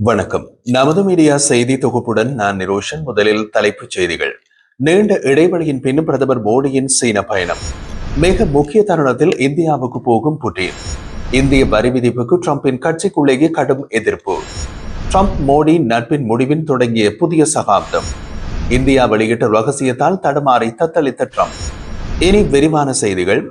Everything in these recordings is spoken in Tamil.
வணக்கம். நமது மீடியா செய்தி தொகுப்புடன் நான் நிரோஷன். முதலில் தலைப்புச் செய்திகள். நீண்ட இடைவெளியின் பின் பிரதமர் மோடியின் சீன பயணம். மிக முக்கிய தருணத்தில் இந்தியாவுக்கு போகும் புட்டின். இந்திய வரி விதிப்புக்கு டிரம்பின் கட்சிக்குள்ளேயே கடும் எதிர்ப்பு. டிரம்ப் மோடி நட்பின் முடிவின் தொடங்கிய புதிய சகாப்தம். இந்தியா வெளியிட்ட ரகசியத்தால் தடுமாறி தத்தளித்த டிரம்ப். இனி விரிவான செய்திகள்.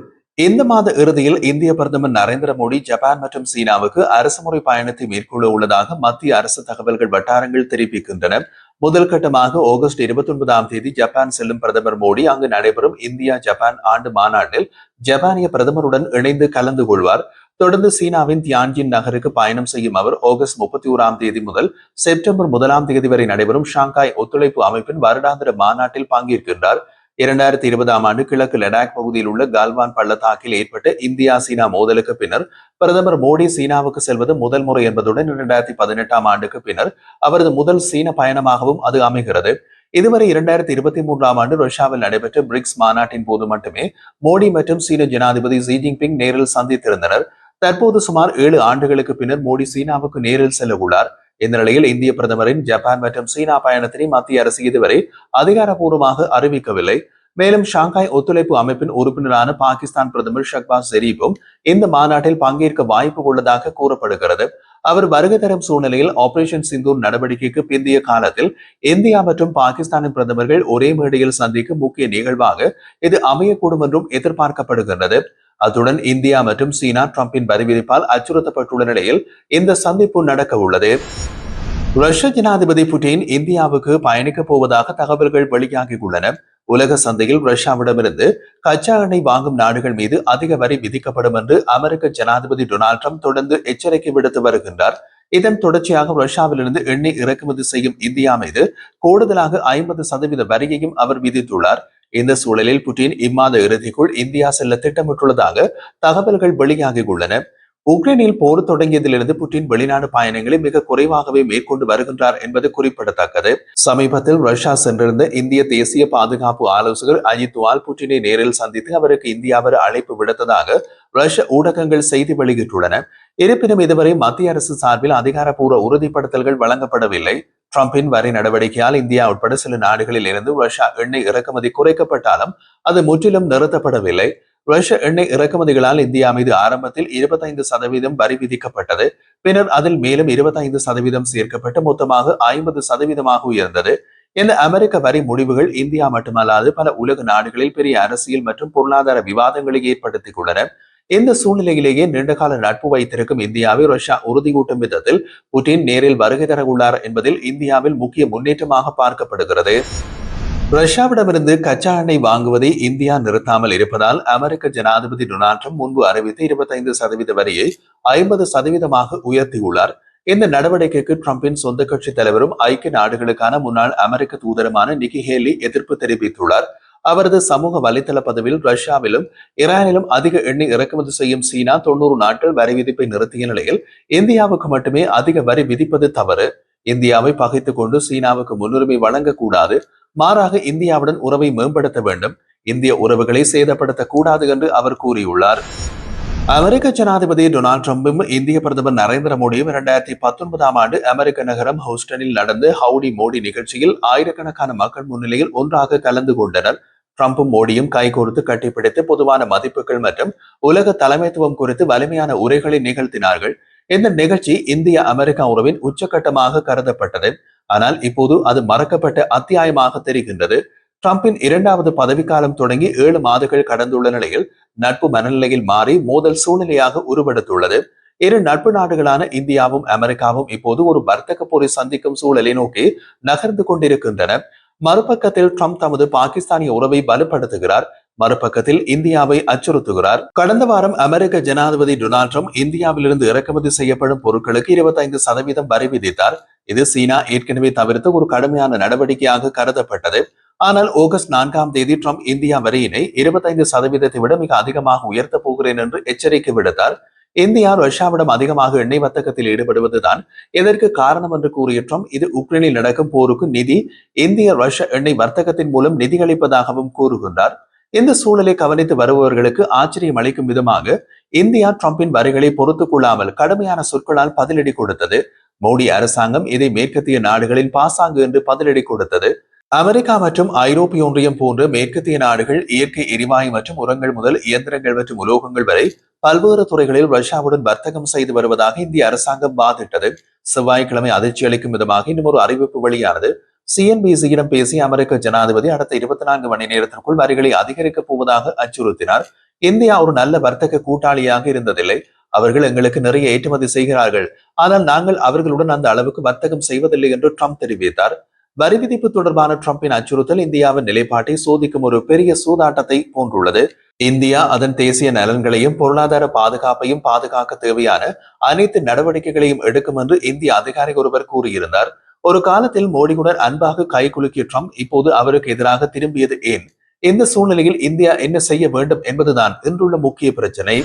இந்த மாத இறுதியில் இந்திய பிரதமர் நரேந்திர மோடி ஜப்பான் மற்றும் சீனாவுக்கு அரசுமுறை பயணத்தை மேற்கொள்ள உள்ளதாக மத்திய அரசு தகவல்கள் வட்டாரங்கள் தெரிவிக்கின்றன. முதல் கட்டமாக ஆகஸ்ட் 29ஆம் தேதி ஜப்பான் செல்லும் பிரதமர் மோடி அங்கு நடைபெறும் இந்தியா ஜப்பான் ஆண்டு மாநாட்டில் ஜப்பானிய பிரதமருடன் இணைந்து கலந்து கொள்வார். தொடர்ந்து சீனாவின் தியான்ஜின் நகருக்கு பயணம் செய்யும் அவர் ஆகஸ்ட் 31ஆம் தேதி முதல் செப்டம்பர் 1ஆம் தேதி வரை நடைபெறும் ஷாங்காய் ஒத்துழைப்பு அமைப்பின் வருடாந்திர மாநாட்டில் பங்கேற்கின்றார். 2020ஆம் ஆண்டு கிழக்கு லடாக் பகுதியில் உள்ள கால்வான் பள்ளத்தாக்கில் ஏற்பட்ட இந்தியா சீனா மோதலுக்கு பின்னர் பிரதமர் மோடி சீனாவுக்கு செல்வது முதல் முறை என்பதுடன் 2018ஆம் ஆண்டுக்கு பின்னர் அவரது முதல் சீன பயணமாகவும் அது அமைகிறது. இதுவரை 2023ஆம் ஆண்டு ரஷ்யாவில் நடைபெற்ற பிரிக்ஸ் மாநாட்டின் போது மட்டுமே மோடி மற்றும் சீன ஜனாதிபதி ஜி ஜின்பிங் நேரில் சந்தித்திருந்தனர். தற்போது சுமார் 7 ஆண்டுகளுக்கு பின்னர் மோடி சீனாவுக்கு நேரில் செல்ல உள்ளார். இந்த நிலையில் இந்திய பிரதமரின் ஜப்பான் மற்றும் சீனா பயணத்தினை மத்திய அரசு இதுவரை அதிகாரப்பூர்வமாக அறிவிக்கவில்லை. மேலும் ஷாங்காய் ஒத்துழைப்பு அமைப்பின் உறுப்பினரான பாகிஸ்தான் பிரதமர் ஷஹ்பாஸ் ஷெரீப்பும் இந்த மாநாட்டில் பங்கேற்க வாய்ப்பு உள்ளதாக கூறப்படுகிறது. அவர் வருகை தரும் சூழ்நிலையில் ஆபரேஷன் சிந்தூர் நடவடிக்கைக்கு பிந்தைய காலத்தில் இந்தியா மற்றும் பாகிஸ்தானின் பிரதமர்கள் ஒரே மேடையில் சந்திக்கும் முக்கிய நிகழ்வாக இது அமையக்கூடும் என்றும் எதிர்பார்க்கப்படுகின்றது. அத்துடன் இந்தியா மற்றும் சீனா டிரம்பின் வரி விதிப்பால் அச்சுறுத்தப்பட்டுள்ள நிலையில் இந்த சந்திப்பு நடக்க உள்ளது. ரஷ்ய ஜனாதிபதி புட்டின் இந்தியாவுக்கு பயணிக்கப் போவதாக தகவல்கள் வெளியாகியுள்ளன. உலக சந்தையில் ரஷ்யாவிடமிருந்து கச்சா எண்ணெய் வாங்கும் நாடுகள் மீது அதிக வரி விதிக்கப்படும் என்று அமெரிக்க ஜனாதிபதி டொனால்ட் ட்ரம்ப் தொடர்ந்து எச்சரிக்கை விடுத்து வருகின்றார். இதன் தொடர்ச்சியாக ரஷ்யாவிலிருந்து எண்ணெய் இறக்குமதி செய்யும் இந்தியா மீது கூடுதலாக 50% வரியையும் அவர் விதித்துள்ளார். இந்த சூழலில் புட்டின் இம்மாத இறுதிக்குள் இந்தியா செல்ல திட்டமிட்டுள்ளதாக தகவல்கள் வெளியாகியுள்ளன. உக்ரைனில் போர் தொடங்கியதிலிருந்து புட்டின் வெளிநாடு பயணங்களை மிக குறைவாகவே மேற்கொண்டு வருகின்றார் என்பது குறிப்பிடத்தக்கது. சமீபத்தில் ரஷ்யா சென்றிருந்த இந்திய தேசிய பாதுகாப்பு ஆலோசகர் அஜித் துவால் புட்டினை நேரில் சந்தித்து அவருக்கு இந்தியாவில் அழைப்பு விடுத்ததாக ரஷ்ய ஊடகங்கள் செய்தி வெளியிட்டுள்ளன. இருப்பினும் இதுவரை மத்திய அரசு சார்பில் அதிகாரப்பூர்வ உறுதிப்படுத்தல்கள் வழங்கப்படவில்லை. டிரம்பின் வரி நடவடிக்கையால் இந்தியா உட்பட சில நாடுகளில் இருந்து ரஷ்யா எண்ணெய் இறக்குமதி குறைக்கப்பட்டாலும் அது முற்றிலும் நிறுத்தப்படவில்லை. ரஷ்ய எண்ணெய் இறக்குமதிகளால் இந்தியா மீது ஆரம்பத்தில் 25% வரி விதிக்கப்பட்டது. பின்னர் அதில் மேலும் 25% சேர்க்கப்பட்டு மொத்தமாக 50% உயர்ந்தது. இந்த அமெரிக்க வரி முடிவுகள் இந்தியா மட்டுமல்லாது பல உலக நாடுகளில் பெரிய அரசியல் மற்றும் பொருளாதார விவாதங்களை ஏற்படுத்திக் கொண்டன. இந்த சூழ்நிலையிலேயே நீண்டகால நட்பு வைத்திருக்கும் இந்தியாவை ரஷ்யா உறுதியூட்டும் விதத்தில் புட்டின் நேரில் வருகை தர உள்ளார் என்பதில் இந்தியாவில் முக்கிய முன்னேற்றமாக பார்க்கப்படுகிறது. ரஷ்யாவிடமிருந்து கச்சா எண்ணெய் வாங்குவதை இந்தியா நிறுத்தாமல் இருப்பதால் அமெரிக்க ஜனாதிபதி டொனால்ட் ட்ரம்ப் முன்பு அறிவித்த 25% வரியை 50% உயர்த்தியுள்ளார். இந்த நடவடிக்கைக்கு டிரம்பின் சொந்த கட்சி தலைவரும் ஐக்கிய நாடுகளுக்கான முன்னாள் அமெரிக்க தூதருமான நிக்கி ஹேலி எதிர்ப்பு தெரிவித்துள்ளார். அவரது சமூக வலைதள பதிவில் ரஷ்யாவிலும் ஈரானிலும் அதிக எண்ணெய் இறக்குமதி செய்யும் சீனா 90 நாட்கள் வரி விதிப்பை நிறுத்திய நிலையில் இந்தியாவுக்கு மட்டுமே அதிக வரி விதிப்பது தவறு. இந்தியாவை பகைத்துக் கொண்டு சீனாவுக்கு முன்னுரிமை வழங்கக்கூடாது. மாறாக இந்தியாவுடன் உறவை மேம்படுத்த வேண்டும். இந்திய உறவுகளை சேதப்படுத்தக் கூடாது என்று அவர் கூறியுள்ளார். அமெரிக்க ஜனாதிபதி டொனால்ட் ட்ரம்பும் இந்திய பிரதமர் நரேந்திர மோடியும் 2019ஆம் ஆண்டு அமெரிக்க நகரம் ஹூஸ்டனில் நடந்த ஹவுடி மோடி நிகழ்ச்சியில் ஆயிரக்கணக்கான மக்கள் முன்னிலையில் ஒன்றாக கலந்து கொண்டனர். ட்ரம்பும் மோடியும் கைகோர்த்து கட்டிப்பிடித்து பொதுவான மதிப்புகள் மற்றும் உலக தலைமைத்துவம் குறித்து வலிமையான உரைகளை நிகழ்த்தினார்கள். இந்த நிகழ்ச்சி இந்திய அமெரிக்கா உறவின் உச்சகட்டமாக கருதப்பட்டது. ஆனால் இப்போது அது மறக்கப்பட்ட அத்தியாயமாக தெரிகின்றது. ட்ரம்பின் 2வது பதவிக்காலம் தொடங்கி 7 மாதங்கள் கடந்துள்ள நிலையில் நட்பு மனநிலையில் மாறி மோதல் சூழ்நிலையாக உருவெடுத்துள்ளது. இரு நட்பு நாடுகளான இந்தியாவும் அமெரிக்காவும் இப்போது ஒரு வர்த்தக போரை சந்திக்கும் சூழலை நோக்கி நகர்ந்து கொண்டிருக்கின்றன. மறுபக்கத்தில் ட்ரம்ப் தமது பாகிஸ்தானிய உறவை வலுப்படுத்துகிறார். மறுபக்கத்தில் இந்தியாவை அச்சுறுத்துகிறார். கடந்த வாரம் அமெரிக்க ஜனாதிபதி டொனால்ட் ட்ரம்ப் இந்தியாவிலிருந்து இறக்குமதி செய்யப்படும் பொருட்களுக்கு 25% வரி விதித்தார். இது சீனா ஏற்கனவே தவிர்த்து ஒரு கடுமையான நடவடிக்கையாக கருதப்பட்டது. ஆனால் ஆகஸ்ட் 4ஆம் தேதி ட்ரம்ப் இந்தியா வரியினை 25% விட மிக அதிகமாக உயர்த்த போகிறேன் என்று எச்சரிக்கை விடுத்தார். இந்தியா ரஷ்யாவிடம் அதிகமாக எண்ணெய் வர்த்தகத்தில் ஈடுபடுவதுதான் இதற்கு காரணம் என்று கூறிய ட்ரம்ப் இது உக்ரைனில் நடக்கும் போருக்கு நிதி இந்திய ரஷ்ய எண்ணெய் வர்த்தகத்தின் மூலம் நிதியளிப்பதாகவும் கூறுகின்றார். இந்த சூழலை கவனித்து வருபவர்களுக்கு ஆச்சரியம் அளிக்கும் விதமாக இந்தியா ட்ரம்பின் வரிகளை பொறுத்துக் கொள்ளாமல் கடுமையான சொற்களால் பதிலடி கொடுத்தது. மோடி அரசாங்கம் இதை மேற்கத்திய நாடுகளின் பாசாங்கு என்று பதிலடி கொடுத்தது. அமெரிக்கா மற்றும் ஐரோப்பிய ஒன்றியம் போன்ற மேற்கத்திய நாடுகள் இயற்கை எரிவாயு மற்றும் உரங்கள் முதல் இயந்திரங்கள் மற்றும் உலோகங்கள் வரை பல்வேறு துறைகளில் ரஷ்யாவுடன் வர்த்தகம் செய்து வருவதாக இந்திய அரசாங்கம் வாதிட்டது. செவ்வாய்க்கிழமை அதிர்ச்சி அளிக்கும் விதமாக இன்னும் ஒரு அறிவிப்பு வெளியானது. சிஎன்பிசியிடம் பேசிய அமெரிக்க ஜனாதிபதி அடுத்த 24 மணி நேரத்திற்குள் வரிகளை அதிகரிக்கப் போவதாக அச்சுறுத்தினார். இந்தியா ஒரு நல்ல வர்த்தக கூட்டாளியாக இருந்ததில்லை. அவர்கள் எங்களுக்கு நிறைய ஏற்றுமதி செய்கிறார்கள், ஆனால் நாங்கள் அவர்களுடன் அந்த அளவுக்கு வர்த்தகம் செய்வதில்லை என்று ட்ரம்ப் தெரிவித்தார். வரி விதிப்பு தொடர்பான ட்ரம்பின் அச்சுறுத்தல் இந்தியாவின் நிலைப்பாட்டை சோதிக்கும் ஒரு பெரிய சூதாட்டத்தை போன்றுள்ளது. இந்தியா அதன் தேசிய நலன்களையும் பொருளாதார பாதுகாப்பையும் பாதுகாக்க தேவையான அனைத்து நடவடிக்கைகளையும் எடுக்கும் என்று இந்திய அதிகாரி ஒருவர் கூறியிருந்தார். ஒரு காலத்தில் மோடியுடன் அன்பாக கைகுலுக்கிய ட்ரம்ப் இப்போது அவருக்கு எதிராக திரும்பியது ஏன்? இந்த சூழ்நிலையில் இந்தியா என்ன செய்ய வேண்டும் என்பதுதான் இன்றுள்ள முக்கிய பிரச்சனை.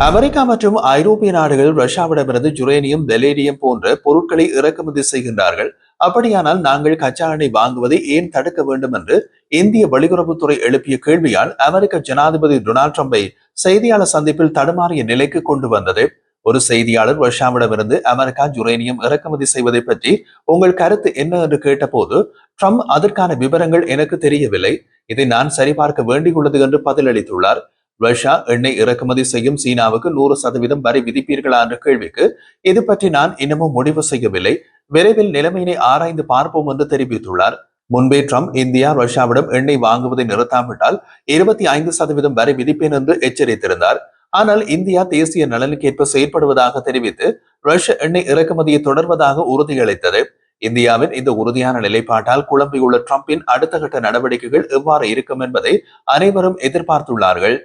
அமெரிக்கா மற்றும் ஐரோப்பிய நாடுகள் ரஷ்யாவிடமிருந்து யுரேனியம், பெலேடியம் போன்ற பொருட்களை இறக்குமதி செய்கின்றார்கள். அப்படியானால் நாங்கள் கச்சா எண்ணெய் வாங்குவதை ஏன் தடுக்க வேண்டும் என்று இந்திய வெளியுறவுத்துறை எழுப்பிய கேள்வியால் அமெரிக்க ஜனாதிபதி டொனால்ட் ட்ரம்பை செய்தியாளர் சந்திப்பில் தடுமாறிய நிலைக்கு கொண்டு வந்தது. ஒரு செய்தியாளர் ரஷ்யாவிடமிருந்து அமெரிக்கா யுரேனியம் இறக்குமதி செய்வதை பற்றி உங்கள் கருத்து என்ன என்று கேட்டபோது ட்ரம்ப் அதற்கான விவரங்கள் எனக்கு தெரியவில்லை, இதை நான் சரிபார்க்க வேண்டியுள்ளது என்று பதிலளித்துள்ளார். ரஷ்யா எண்ணெய் இறக்குமதி செய்யும் சீனாவுக்கு 100% வரி விதிப்பீர்களா என்ற கேள்விக்கு இது பற்றி நான் இன்னமும் முடிவு செய்யவில்லை, விரைவில் நிலைமையினை ஆராய்ந்து பார்ப்போம் என்று தெரிவித்துள்ளார். முன்பே ட்ரம்ப் இந்தியா ரஷ்யாவிடம் எண்ணெய் வாங்குவதை நிறுத்தாவிட்டால் 25% வரி விதிப்பேன் என்று எச்சரித்திருந்தார். ஆனால் இந்தியா தேசிய நலனுக்கேற்ப செயற்படுவதாக தெரிவித்து ரஷ்ய எண்ணெய் இறக்குமதியை தொடர்வதாக உறுதியளித்தது. இந்தியாவின் இந்த உறுதியான நிலைப்பாட்டால் குழம்பியுள்ள ட்ரம்பின் அடுத்த கட்ட நடவடிக்கைகள் எவ்வாறு இருக்கும் என்பதை அனைவரும் எதிர்பார்த்துள்ளார்கள்.